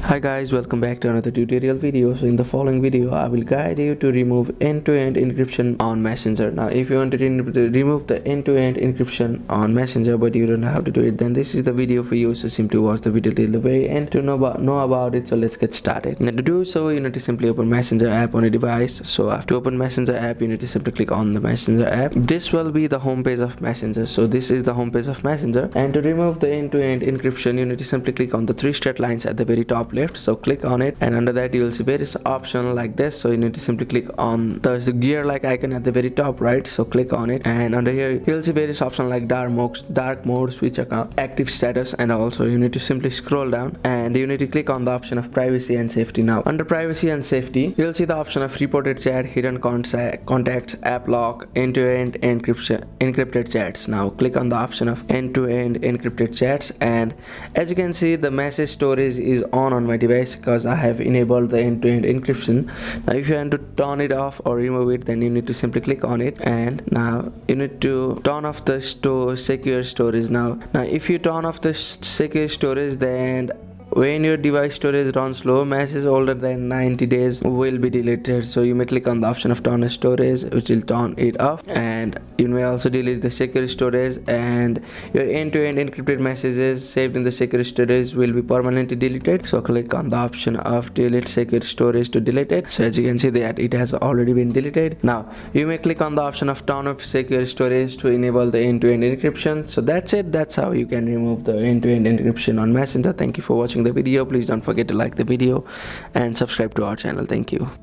Hi guys, welcome back to another tutorial video. So in the following video I will guide you to remove end-to-end encryption on Messenger. Now if you want to remove the end-to-end encryption on Messenger but you don't know how to do it, then this is the video for you. So simply watch the video till the very end to know about it. So let's get started. Now to do so, you need to simply open Messenger app on a device. So after open Messenger app, you need to simply click on the Messenger app. This will be the home page of Messenger. So this is the home page of Messenger, and to remove the end-to-end encryption you need to simply click on the three straight lines at the very top left. So click on it, and under that you will see various options like this. So you need to simply click on the gear like icon at the very top right. So click on it, and under here you'll see various options like dark mode, switch account, active status, and also you need to simply scroll down and you need to click on the option of privacy and safety. Now under privacy and safety you'll see the option of reported chat, hidden contacts, app lock, end-to-end encrypted chats. Now click on the option of end-to-end encrypted chats, and as you can see the message storage is on my device because I have enabled the end-to-end encryption. Now if you want to turn it off or remove it, then you need to simply click on it, and now you need to turn off the secure storage. Now if you turn off the secure storage, then when your device storage runs low, messages older than 90 days will be deleted. So you may click on the option of turn storage, which will turn it off, and you may also delete the secure storage, and your end-to-end encrypted messages saved in the secure storage will be permanently deleted. So click on the option of delete secure storage to delete it. So as you can see that it has already been deleted. Now you may click on the option of turn off secure storage to enable the end-to-end encryption. So that's it. That's how you can remove the end-to-end encryption on Messenger. Thank you for watching the video. Please don't forget to like the video and subscribe to our channel. Thank you.